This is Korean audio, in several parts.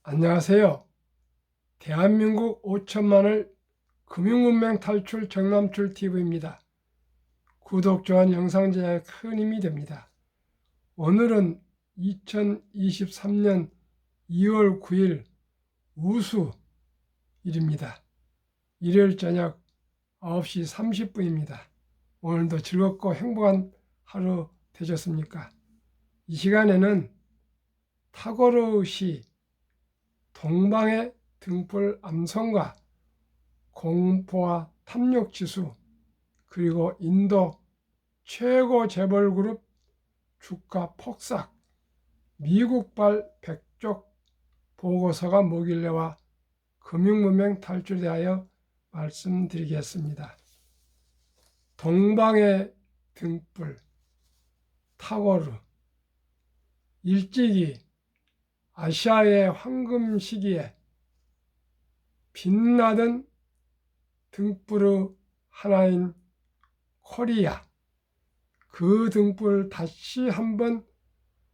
안녕하세요. 대한민국 5천만을 금융문맹 탈출 정남출 TV입니다. 구독, 좋아요, 영상 제작에 큰 힘이 됩니다. 오늘은 2023년 2월 9일 우수일입니다. 일요일 저녁 9시 30분입니다. 오늘도 즐겁고 행복한 하루 되셨습니까? 이 시간에는 타고르 시 동방의 등불 암성과 공포와 탐욕지수, 그리고 인도 최고 재벌 그룹 주가 폭삭, 미국발 백족 보고서가 뭐길래와 금융문맹 탈출에 대하여 말씀드리겠습니다. 동방의 등불 타고르, 일찍이 아시아의 황금 시기에 빛나던 등불의 하나인 코리아, 그 등불 다시 한번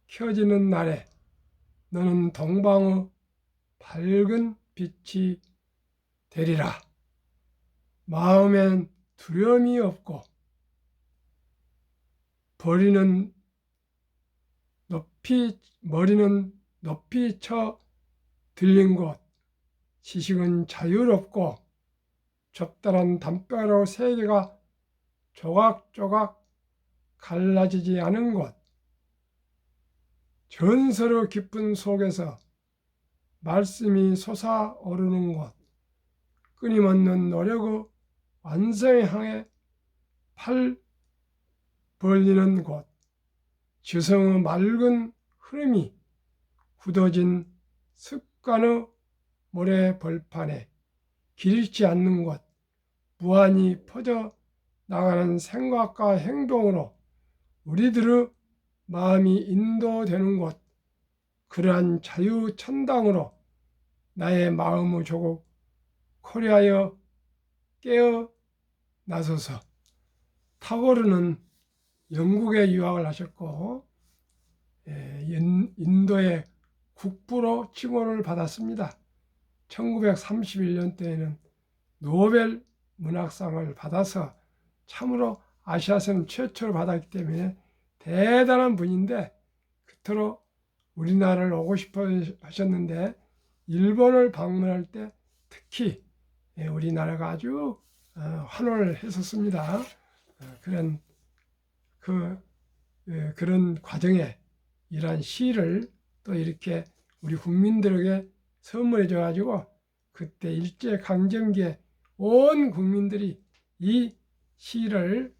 켜지는 날에 너는 동방의 밝은 빛이 되리라. 마음엔 두려움이 없고 머리는 높이 쳐 들린 곳, 지식은 자유롭고 좁다란 담벼락 세계가 조각조각 갈라지지 않은 곳, 전설의 깊은 속에서 말씀이 솟아오르는 곳, 끊임없는 노력의 완성을 향해 팔 벌리는 곳, 지성의 맑은 흐름이 굳어진 습관의 모래 벌판에 길잃지 않는 곳, 무한히 퍼져 나가는 생각과 행동으로 우리들의 마음이 인도되는 곳, 그러한 자유천당으로 나의 마음의 조국 코리아여 깨어 나서서. 타고르는 영국에 유학을 하셨고 인도의 국부로 칭호를 받았습니다. 1931년대에는 노벨 문학상을 받아서 참으로 아시아에서는 최초로 받았기 때문에 대단한 분인데, 그토록 우리나라를 오고 싶어 하셨는데 일본을 방문할 때 특히 우리나라가 아주 환호를 했었습니다. 그런 과정에 이러한 시를 또 이렇게 우리 국민들에게 선물해 줘가지고 그때 일제강점기에 온 국민들이 이 시를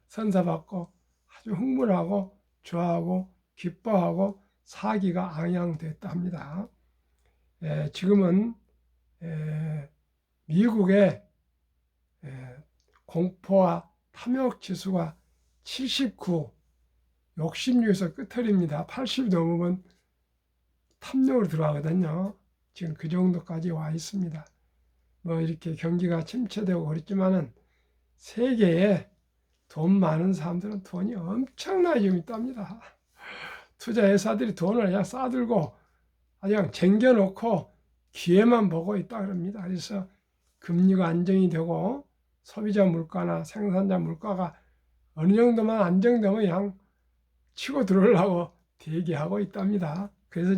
선사받고 아주 흥분하고 좋아하고 기뻐하고 사기가 앙양됐다 합니다. 지금은 미국의 공포와 탐욕 지수가 79, 66에서 끝털입니다. 80 넘으면 탐욕으로 들어가거든요. 지금 그 정도까지 와 있습니다. 뭐 이렇게 경기가 침체되고 그랬지만은 세계에 돈 많은 사람들은 돈이 엄청나게 좀 있답니다. 투자회사들이 돈을 그냥 싸들고 그냥 쟁겨놓고 기회만 보고 있다 그럽니다. 그래서 금리가 안정이 되고 소비자 물가나 생산자 물가가 어느 정도만 안정되면 그냥 치고 들어오려고 대기하고 있답니다. 그래서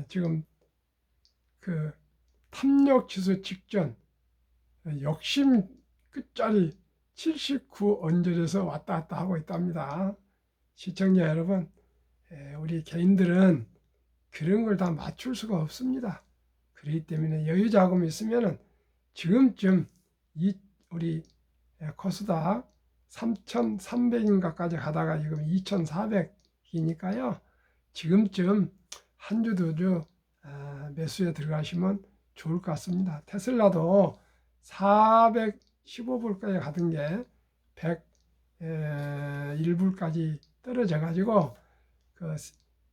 지금 그 탐욕 지수 직전 욕심 끝자리 79 언저리에서 왔다 갔다 하고 있답니다. 시청자 여러분, 우리 개인들은 그런 걸 다 맞출 수가 없습니다. 그렇기 때문에 여유 자금이 있으면은 지금쯤 우리 코스닥 3,300인가까지 가다가 지금 2,400이니까요. 지금쯤 한 주 두 주 매수에 들어가시면 좋을 것 같습니다. 테슬라도 415불까지 가던 게 101불까지 떨어져 가지고 그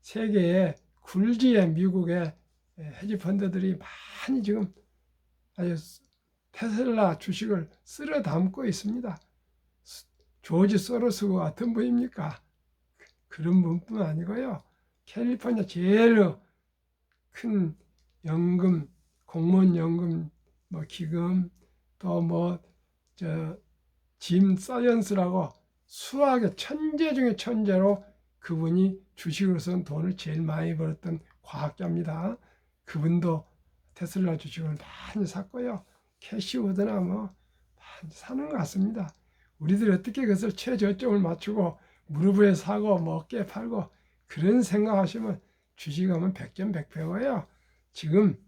세계의 굴지의 미국의 헤지 펀드들이 많이 지금 아주 테슬라 주식을 쓸어 담고 있습니다. 조지 소로스 같은 분입니까? 그런 분뿐 아니고요. 캘리포니아 제일 큰 연금, 공무원 연금, 뭐 기금, 또 뭐 짐 사이언스라고 수학의 천재 중에 천재로 그분이 주식으로서는 돈을 제일 많이 벌었던 과학자입니다. 그분도 테슬라 주식을 많이 샀고요. 캐시우드나 뭐 많이 사는 것 같습니다. 우리들이 어떻게 그것을 최저점을 맞추고 무릎에 사고 뭐 어깨에 팔고 그런 생각하시면 주식하면 100점 100패예요. 지금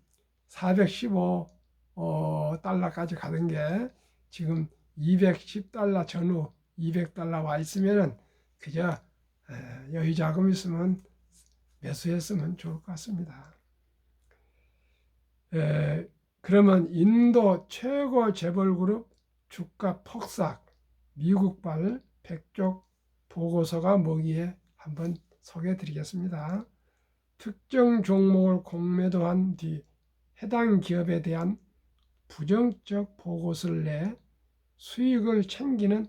415달러까지 가는 게 지금 210달러 전후 200달러 와 있으면은 그저 여유 자금 있으면 매수했으면 좋을 것 같습니다. 그러면 인도 최고 재벌 그룹 주가 폭삭 미국발 100쪽 보고서가 뭐기에 한번 소개해 드리겠습니다. 특정 종목을 공매도한 뒤 해당 기업에 대한 부정적 보고서를 내 수익을 챙기는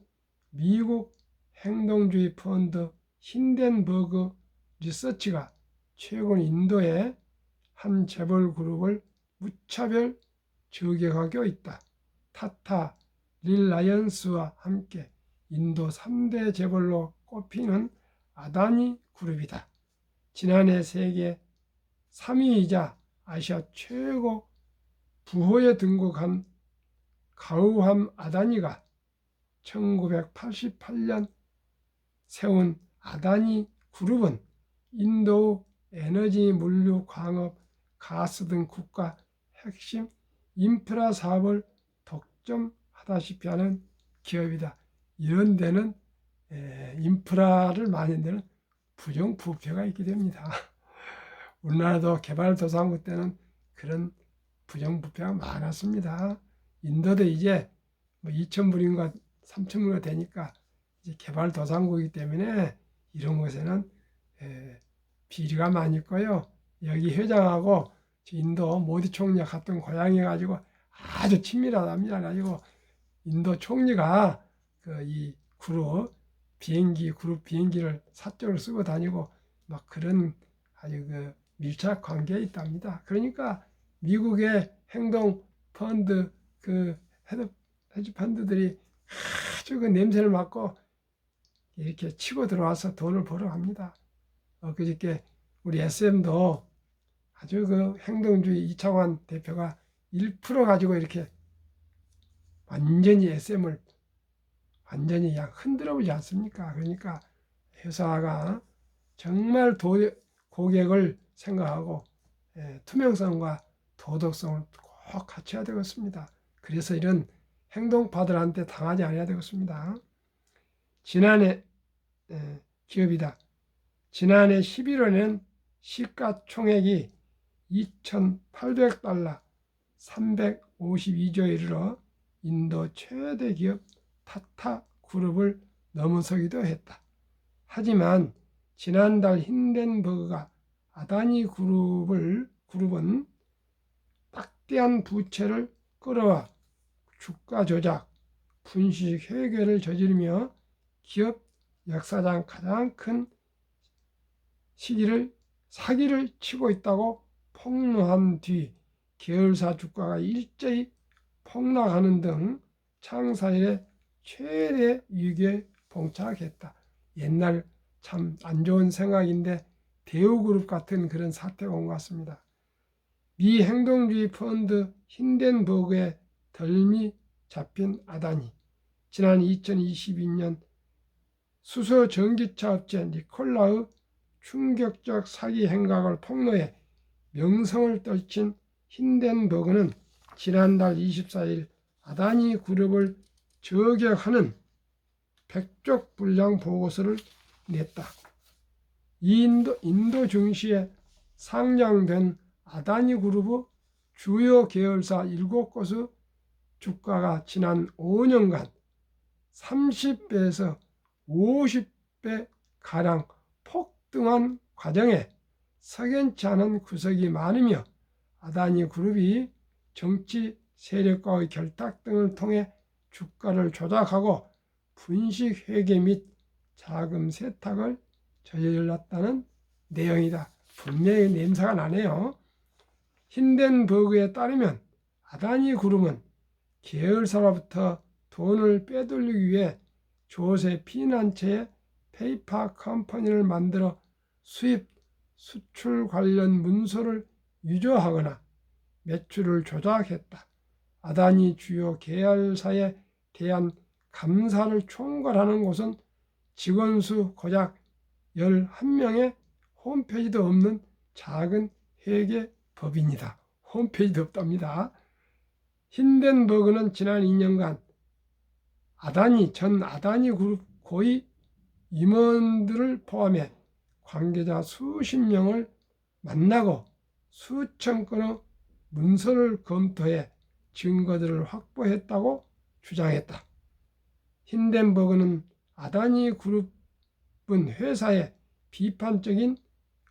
미국 행동주의 펀드 힌덴버그 리서치가 최근 인도의 한 재벌 그룹을 무차별 저격하고 있다. 타타, 릴라이언스와 함께 인도 3대 재벌로 꼽히는 아다니 그룹이다. 지난해 세계 3위이자 아시아 최고 부호에 등극한 가우함 아다니가 1988년 세운 아다니 그룹은 인도 에너지, 물류, 광업, 가스 등 국가 핵심 인프라 사업을 독점하다시피 하는 기업이다. 이런 데는 인프라를 많이 데는 부정부패가 있게 됩니다. 우리나라도 개발도상국 때는 그런 부정부패가 많았습니다. 인도도 이제 뭐 2,000불인가 3,000불인가 되니까 이제 개발도상국이기 때문에 이런 곳에는 비리가 많이 있고요. 여기 회장하고 인도 모디 총리가 같은 고향이 가지고 아주 친밀하답니다. 가지고 인도 총리가 이 그룹 비행기를 사적으로 쓰고 다니고 막 그런 아주 밀착 관계에 있답니다. 그러니까 미국의 행동 펀드 헤지 펀드들이 아주 냄새를 맡고 이렇게 치고 들어와서 돈을 벌어 갑니다. 그저께 우리 SM도 아주 행동주의 이창환 대표가 1% 가지고 이렇게 완전히 SM을 완전히 그냥 흔들어 보지 않습니까? 그러니까 회사가 정말 고객을 생각하고 투명성과 도덕성을 꼭 갖춰야 되겠습니다. 그래서 이런 행동파들한테 당하지 않아야 되겠습니다. 지난해 기업이다. 지난해 11월에는 시가총액이 2,800달러 352조에 이르러 인도 최대 기업 타타 그룹을 넘어서기도 했다. 하지만 지난달 힌덴버그가 아다니 그룹은 막대한 부채를 끌어와 주가 조작, 분식 회계를 저지르며 기업 역사상 가장 큰 사기를 치고 있다고 폭로한 뒤 계열사 주가가 일제히 폭락하는 등 창사 이래 최대 위기에 봉착했다. 옛날 참 안 좋은 생각인데 대우그룹 같은 그런 사태가 온 것 같습니다. 미 행동주의 펀드 힌덴버그의 덜미 잡힌 아다니. 지난 2022년 수소 전기차 업체 니콜라의 충격적 사기 행각을 폭로해 명성을 떨친 힌덴버그는 지난달 24일 아다니 그룹을 저격하는 100쪽 분량 보고서를 냈다. 인도 증시에 상장된 아다니 그룹의 주요 계열사 7곳의 주가가 지난 5년간 30배에서 50배 가량 폭등한 과정에 석연치 않은 구석이 많으며 아다니 그룹이 정치 세력과의 결탁 등을 통해 주가를 조작하고 분식 회계 및 자금 세탁을 저질렀다는 내용이다. 분명히 냄새가 나네요. 힌덴버그에 따르면 아다니 그룹은 계열사로부터 돈을 빼돌리기 위해 조세 피난처에 페이퍼 컴퍼니를 만들어 수입, 수출 관련 문서를 위조하거나 매출을 조작했다. 아다니 주요 계열사에 대한 감사를 총괄하는 곳은 직원 수 고작 11명의 홈페이지도 없는 작은 회계법인이다. 홈페이지도 없답니다. 힌덴버그는 지난 2년간 전 아다니 그룹 고위 임원들을 포함해 관계자 수십 명을 만나고 수천 건의 문서를 검토해 증거들을 확보했다고 주장했다. 힌덴버그는 아다니 그룹은 회사의 비판적인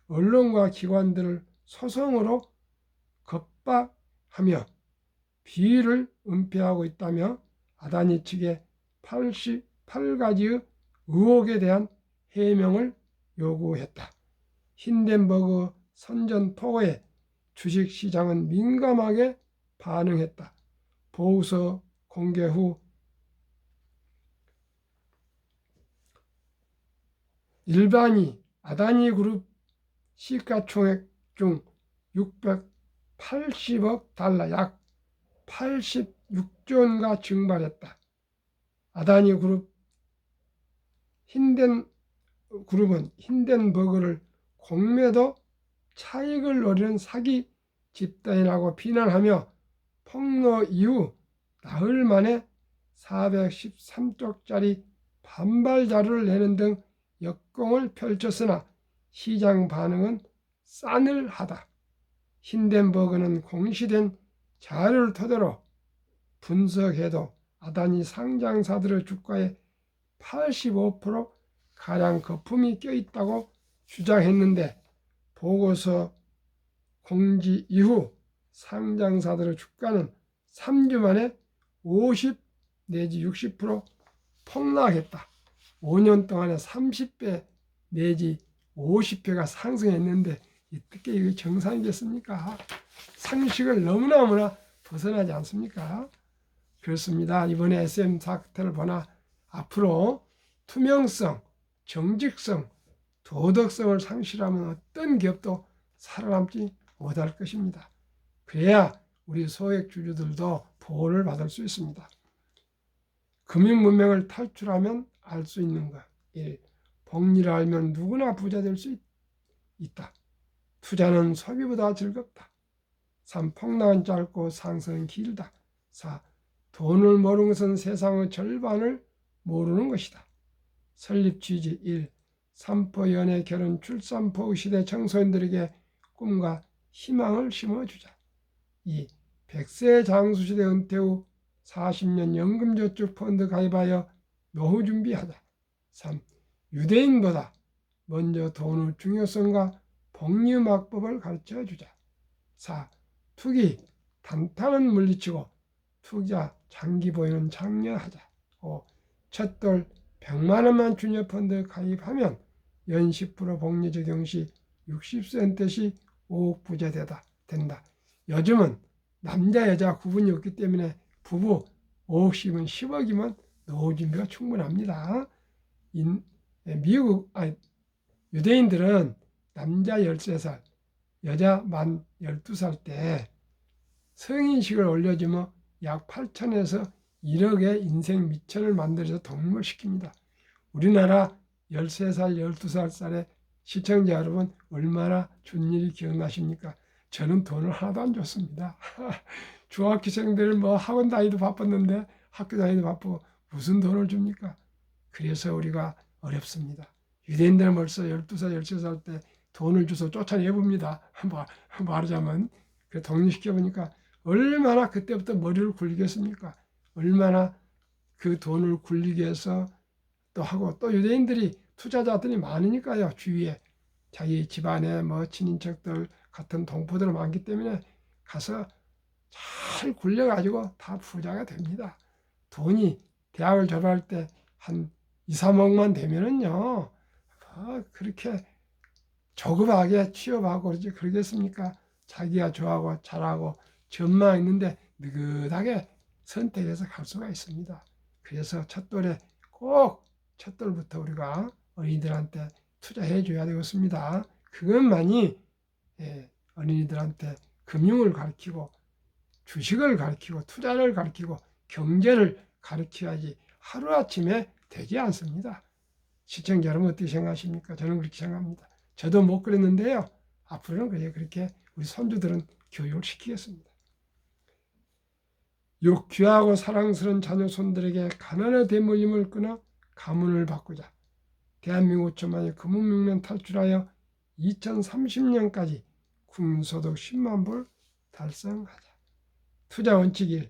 언론과 기관들을 소송으로 겁박하며 비위를 은폐하고 있다며 아다니 측에 88가지의 의혹에 대한 해명을 요구했다. 힌덴버그 선전포고에 주식시장은 민감하게 반응했다. 보고서 공개 후 일반이 아다니 그룹 시가총액 중 680억 달러 약 86조 원가 증발했다. 아다니 그룹은 힌덴버그를 공매도 차익을 노리는 사기 집단이라고 비난하며 폭로 이후 나흘 만에 413쪽짜리 반발 자료를 내는 등 역공을 펼쳤으나 시장 반응은 싸늘하다. 힌덴버그는 공시된 자료를 토대로 분석해도 아다니 상장사들의 주가에 85%가량 거품이 껴있다고 주장했는데 보고서 공지 이후 상장사들의 주가는 3주 만에 50 내지 60% 폭락했다. 5년 동안에 30배 내지 50배가 상승했는데 어떻게 이게 정상이겠습니까? 상식을 너무나 벗어나지 않습니까? 그렇습니다. 이번에 SM 사태를 보나 앞으로 투명성, 정직성, 도덕성을 상실하면 어떤 기업도 살아남지 못할 것입니다. 그래야 우리 소액주주들도 보호를 받을 수 있습니다. 금융문맹을 탈출하면 알 수 있는 것. 1. 복리를 알면 누구나 부자 될 수 있다. 투자는 소비보다 즐겁다. 3. 폭락은 짧고 상승은 길다. 4. 돈을 모르는 것은 세상의 절반을 모르는 것이다. 설립 취지 1. 삼포 연애 결혼 출산포 시대 청소년들에게 꿈과 희망을 심어주자. 2. 100세 장수시대 은퇴 후 40년 연금저축펀드 가입하여 노후 준비하자. 3. 유대인보다 먼저 돈의 중요성과 복리막법을 가르쳐주자. 4. 투기, 단타는 물리치고 투자, 장기 보유는 장려하자. 5. 첫돌 100만 원만 주녀펀드 가입하면 연 10% 복리 적용 시 60세 시 5억 부자 된다. 요즘은 남자 여자 구분이 없기 때문에 부부 5억씩은 10억이면 노후 준비가 충분합니다. 유대인들은 남자 13살, 여자 만 12살 때 성인식을 올려주며 약 8천에서 1억의 인생 미천을 만들어서 동물시킵니다. 우리나라 13살, 12살 시청자 여러분 얼마나 준 일이 기억나십니까? 저는 돈을 하나도 안 줬습니다. 중학교생들 학원 다니도 바빴는데 학교 다니도 바쁘고 무슨 돈을 줍니까? 그래서 우리가 어렵습니다. 유대인들은 벌써 12살, 13살 때 돈을 줘서 쫓아내봅니다. 말하자면 독립시켜보니까 얼마나 그때부터 머리를 굴리겠습니까? 얼마나 그 돈을 굴리기 위해서 또 하고 또 유대인들이 투자자들이 많으니까요. 주위에 자기 집안에 친인척들 같은 동포들 많기 때문에 가서 잘 굴려가지고 다 부자가 됩니다. 돈이 대학을 졸업할 때 한 2, 3억만 되면은요, 그렇게 조급하게 취업하고 그러겠습니까? 자기가 좋아하고 잘하고 전망 있는데 느긋하게 선택해서 갈 수가 있습니다. 그래서 첫돌에 꼭 첫돌부터 우리가 어린이들한테 투자해 줘야 되겠습니다. 그것만이 어린이들한테 금융을 가르치고 주식을 가르치고 투자를 가르치고 경제를 가르쳐야지 하루아침에 되지 않습니다. 시청자 여러분 어떻게 생각하십니까? 저는 그렇게 생각합니다. 저도 못 그랬는데요. 앞으로는 그렇게 우리 손주들은 교육을 시키겠습니다. 6. 귀하고 사랑스러운 자녀 손들에게 가난의 대물림을 끊어 가문을 바꾸자. 대한민국 5천만의 금융명령 탈출하여 2030년까지 국민소득 10만 불 달성하자. 투자 원칙 1.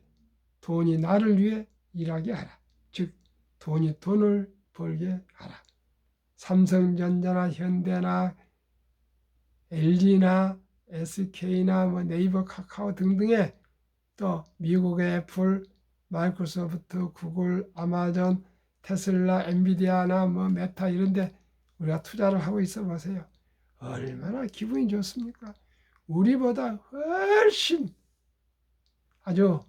돈이 나를 위해 일하게 하라. 즉 돈이 돈을 벌게 하라. 삼성전자나 현대나 LG나 SK나 네이버, 카카오 등등의 또 미국의 애플, 마이크로소프트, 구글, 아마존, 테슬라, 엔비디아나 메타 이런데 우리가 투자를 하고 있어 보세요. 얼마나 기분이 좋습니까? 우리보다 훨씬 아주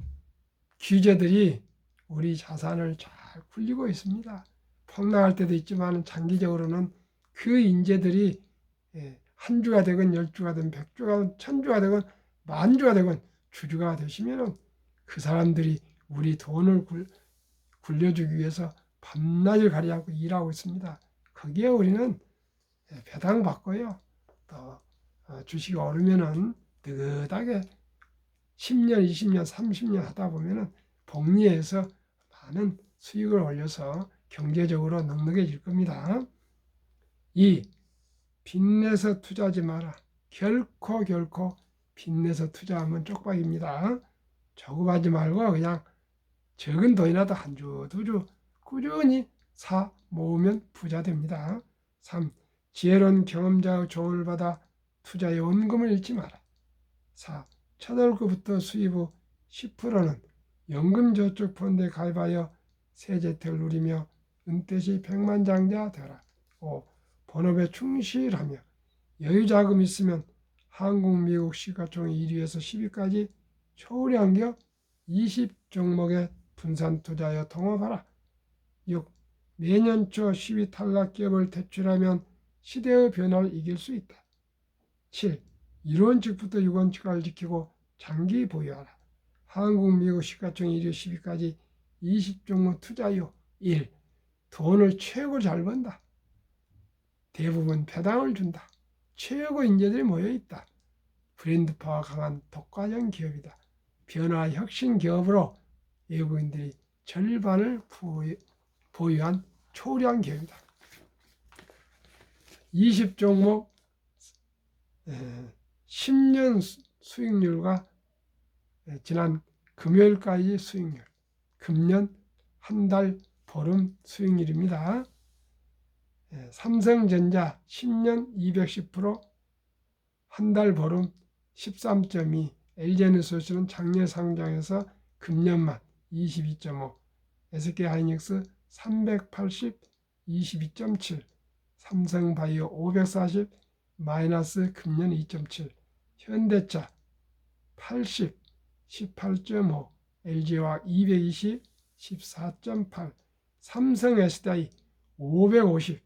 규제들이 우리 자산을 잘 굴리고 있습니다. 폭락할 때도 있지만 장기적으로는 그 인재들이 한 주가 되건 10주가 되건 100주가 되건 1000주가 되건 만주가 되건 주주가 되시면 그 사람들이 우리 돈을 굴려주기 위해서 밤낮을 가리지 일하고 있습니다. 거기에 우리는 배당 받고요. 또 주식이 오르면은 느긋하게 10년, 20년, 30년 하다 보면은 복리해서 많은 수익을 올려서 경제적으로 넉넉해질 겁니다. 2. 빚내서 투자하지 마라. 결코 빚내서 투자하면 쪽박입니다. 조급하지 말고 그냥 적은 돈이라도 한 주, 두 주 꾸준히 사 모으면 부자 됩니다. 3. 지혜로운 경험자의 조언을 받아 투자의 원금을 잃지 마라. 4. 첫 월급부터 수입 후 10%는 연금저축펀드에 가입하여 세제혜택을 누리며 은퇴 시 백만장자 되라. 5. 본업에 충실하며 여유자금 있으면 한국, 미국 시가총 1위에서 10위까지 초량기업 20종목에 분산 투자하여 통합하라. 6. 매년 초 10위 탈락 기업을 퇴출하면 시대의 변화를 이길 수 있다. 7. 1원칙부터 6원칙을 지키고 장기 보유하라. 한국, 미국 시가총 1위 10위까지 20종목 투자요. 1. 돈을 최고 잘 번다. 대부분 배당을 준다. 최고 인재들이 모여있다. 브랜드 파워 강한 독과점 기업이다. 변화 혁신 기업으로 외국인들이 절반을 보유한 초량 기업이다. 20종목 10년 수익률과 지난 금요일까지 수익률, 금년 한 달 보름 수익률입니다. 삼성전자 10년 210%, 한 달 보름 13.2, LG에너지솔루션은 작년 상장해서 금년만 22.5, SK하이닉스 380, 22.7, 삼성바이오 540, 마이너스 금년 2.7, 현대차 80, 18.5, LG화학 220, 14.8, 삼성 SDI 550,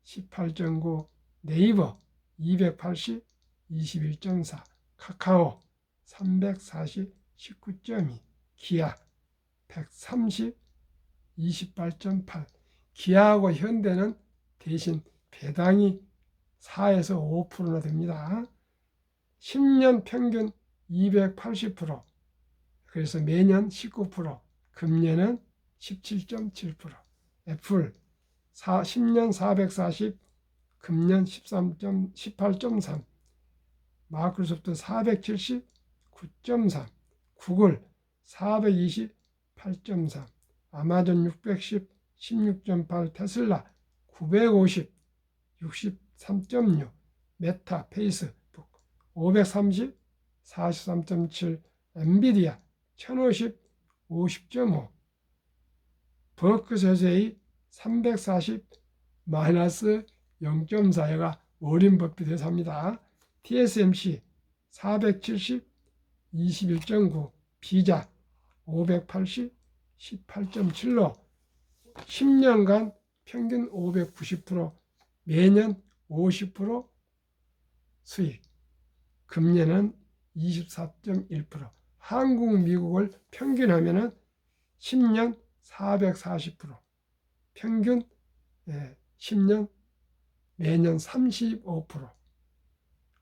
18.9, 네이버 280, 21.4, 카카오 340, 19.2, 기아 130, 28.8. 기아하고 현대는 대신 배당이 4에서 5%나 됩니다. 10년 평균 280%, 그래서 매년 19%, 금년은 17.7%. 애플 10년 440, 금년 18.3, 마이크로소프트 470, 9.3, 구글 420, 8.3, 아마존 610, 16.8, 테슬라 950, 63.6, 메타, 페이스북 530, 43.7, 엔비디아 1050, 50.5, 버크셔스의 340, 마이너스 0.4가 워렌 버핏 회사입니다. TSMC 470, 21.9, 비자 580, 18.7로 10년간 평균 590%, 매년 50% 수익, 금년은 24.1%, 한국, 미국을 평균하면은 10년 440%, 평균 10년 매년 35%,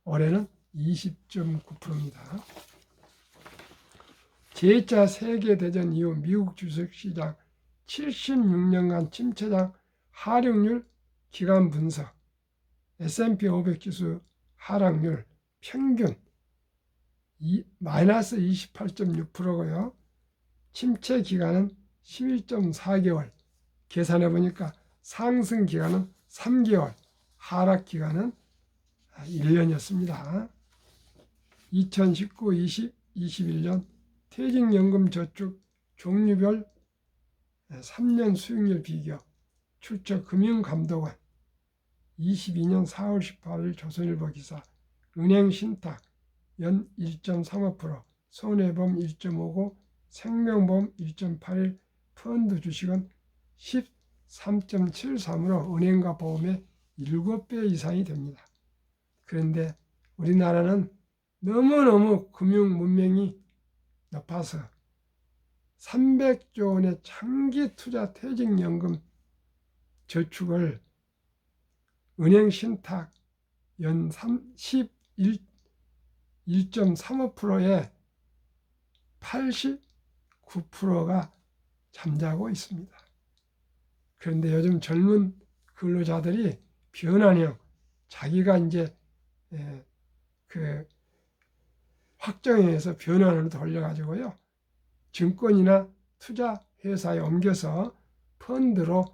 올해는 20.9%입니다. 제2차 세계대전 이후 미국 주식시장 76년간 침체장 하락률 기간 분석, S&P 500 지수 하락률 평균 마이너스 28.6%고요. 침체 기간은 11.4개월, 계산해 보니까 상승 기간은 3개월, 하락 기간은 1년이었습니다. 2019, 20, 21년 퇴직연금 저축 종류별 3년 수익률 비교, 출처 금융감독원, 22년 4월 18일 조선일보 기사, 은행신탁 연 1.35%, 손해보험 1.59, 생명보험 1.81, 펀드 주식은 13.73으로 은행과 보험의 7배 이상이 됩니다. 그런데 우리나라는 너무너무 금융 문명이 높아서 300조 원의 장기 투자 퇴직연금 저축을 은행 신탁 연 1.35%에 89%가 잠자고 있습니다. 그런데 요즘 젊은 근로자들이 변환형, 자기가 이제 그 확정해서 변환으로 돌려가지고요, 증권이나 투자 회사에 옮겨서 펀드로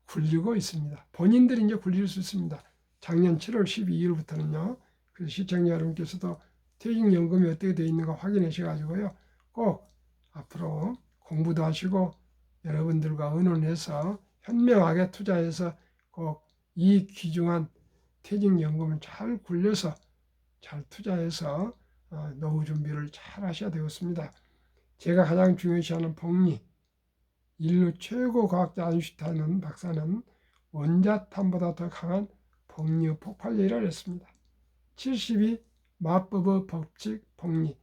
굴리고 있습니다. 본인들이 이제 굴릴 수 있습니다. 작년 7월 12일부터는요. 그래서 시청자 여러분께서도 퇴직연금이 어떻게 되어 있는가 확인하셔가지고요, 꼭 앞으로 공부도 하시고 여러분들과 의논해서 현명하게 투자해서 꼭 이 귀중한 퇴직연금을 잘 굴려서 잘 투자해서 노후 준비를 잘 하셔야 되겠습니다. 제가 가장 중요시하는 복리, 인류 최고 과학자 아인슈타인 박사는 원자탄보다 더 강한 복리의 폭발력이라고 했습니다. 72 마법의 법칙 복리,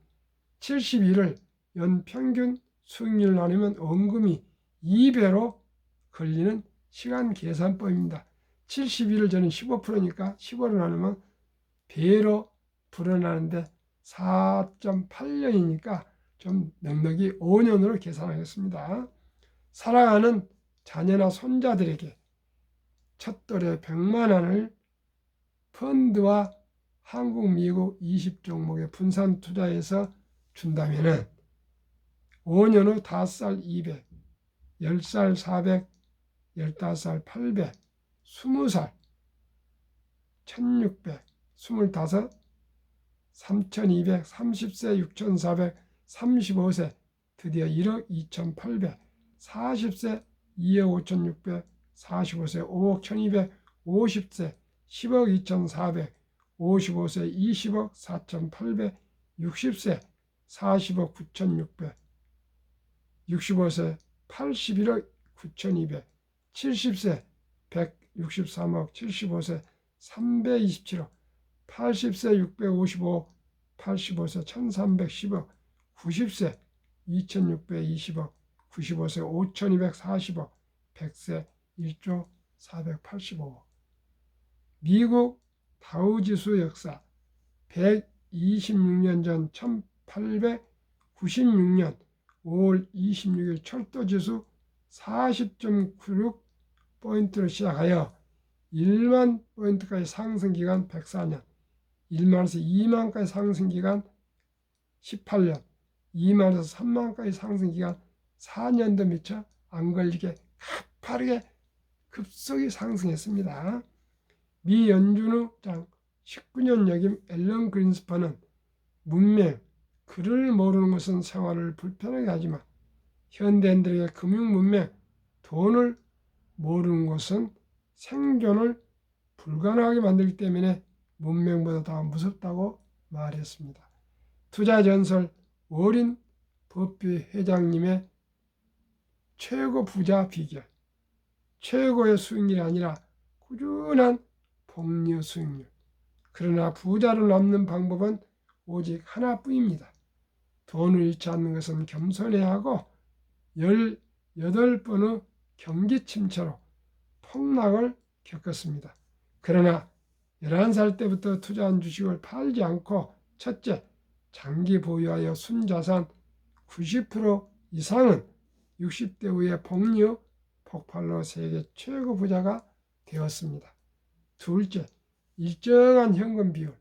71을 연평균 수익률 나누면 원금이 2배로 걸리는 시간 계산법입니다. 71을 저는 15%니까 15로 나누면 배로 불어나는데 4.8년이니까 좀 넉넉히 5년으로 계산하겠습니다. 사랑하는 자녀나 손자들에게 첫돌에 100만 원을 펀드와 한국, 미국 20종목에 분산 투자해서 준다면 5년 후 5살 200, 10살 400, 15살 800, 20살 1600, 25, 3200, 30세 6400, 35세 드디어 1억 2800, 40세 2억 5600, 45세 5억 1200, 50세 10억 2400, 55세 20억 4800, 60세 40억 9600, 65세 81억 9200, 70세 163억, 75세 327억, 80세 655억, 85세 1310억, 90세 2620억, 95세 5240억, 100세 1조 485억. 미국 다우지수 역사 126년 전 1896년 5월 26일 철도지수 40.96포인트로 시작하여 1만 포인트까지 상승기간 104년, 1만에서 2만까지 상승기간 18년, 2만에서 3만까지 상승기간 4년도 미처 안 걸리게 가파르게 급속히 상승했습니다. 미 연준의장 19년 역임 앨런 그린스판은 문맹, 글을 모르는 것은 생활을 불편하게 하지만 현대인들에게 금융 문맹, 돈을 모르는 것은 생존을 불가능하게 만들기 때문에 문맹보다 더 무섭다고 말했습니다. 투자전설 워린 버핏 회장님의 최고 부자 비결, 최고의 수익률이 아니라 꾸준한 복리 수익률. 그러나 부자로 남는 방법은 오직 하나뿐입니다. 돈을 잃지 않는 것은 겸손해야 하고 18번의 경기 침체로 폭락을 겪었습니다. 그러나 11살 때부터 투자한 주식을 팔지 않고 첫째, 장기 보유하여 순자산 90% 이상은 60대 후에 복리의 폭발로 세계 최고 부자가 되었습니다. 둘째, 일정한 현금 비율.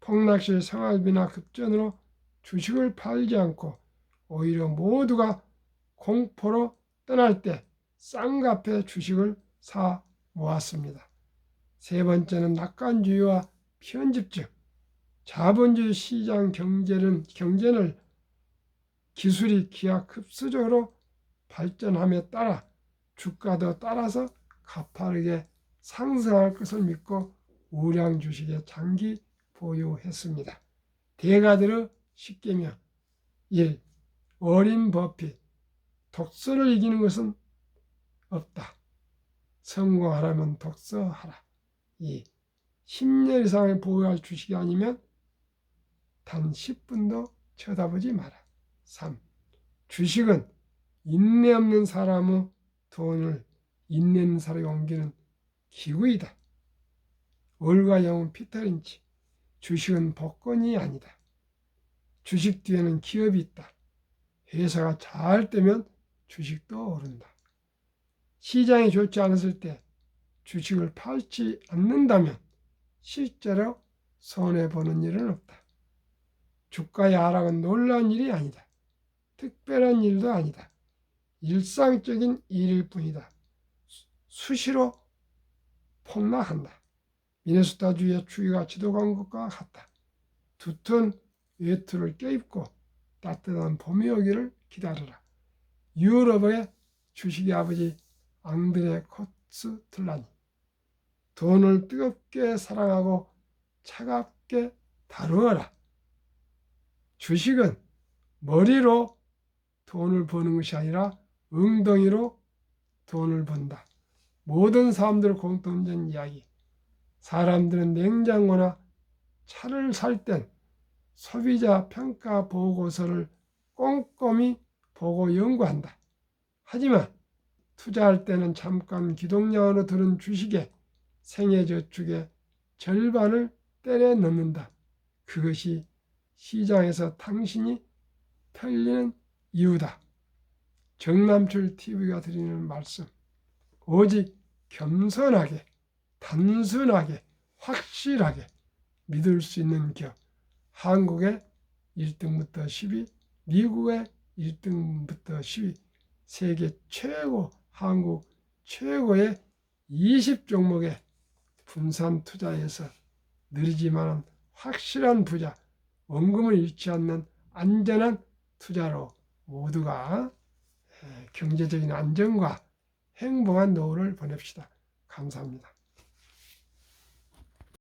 폭락시 생활비나 급전으로 주식을 팔지 않고 오히려 모두가 공포로 떠날 때 쌍값의 주식을 사 모았습니다. 세 번째는 낙관주의와 편집증. 자본주의 시장 경제는 기술이 기하급수적으로 발전함에 따라 주가도 따라서 가파르게 상승할 것을 믿고 우량 주식에 장기 보유했습니다. 대가들의 10계명 1. 워린 버핏. 독서를 이기는 것은 없다. 성공하려면 독서하라. 2. 10년 이상을 보유할 주식이 아니면 단 10분도 쳐다보지 마라. 3. 주식은 인내 없는 사람의 돈을 인내 있는 사람이 옮기는 기구이다. 월가 영웅 피터 린치. 주식은 복권이 아니다. 주식 뒤에는 기업이 있다. 회사가 잘 되면 주식도 오른다. 시장이 좋지 않았을 때 주식을 팔지 않는다면 실제로 손해보는 일은 없다. 주가의 하락은 놀라운 일이 아니다. 특별한 일도 아니다. 일상적인 일일 뿐이다. 수시로 폭락한다. 미네소타주의 추위가 지도간 것과 같다. 두터운 외투를 껴입고 따뜻한 봄이 오기를 기다려라. 유럽의 주식의 아버지 앙드레 코스틀라니. 돈을 뜨겁게 사랑하고 차갑게 다루어라. 주식은 머리로 돈을 버는 것이 아니라 엉덩이로 돈을 번다. 모든 사람들의 공통된 이야기. 사람들은 냉장고나 차를 살 땐 소비자 평가 보고서를 꼼꼼히 보고 연구한다. 하지만 투자할 때는 잠깐 기동량으로 드는 주식에 생애저축의 절반을 때려 넣는다. 그것이 시장에서 당신이 털리는 이유다. 정남철 TV가 드리는 말씀. 오직 겸손하게, 단순하게, 확실하게 믿을 수 있는 기업. 한국의 1등부터 10위, 미국의 1등부터 10위, 세계 최고, 한국 최고의 20종목의 분산 투자에서 느리지만 확실한 부자, 원금을 잃지 않는 안전한 투자로 모두가 경제적인 안정과 행복한 노후를 보냅시다. 감사합니다.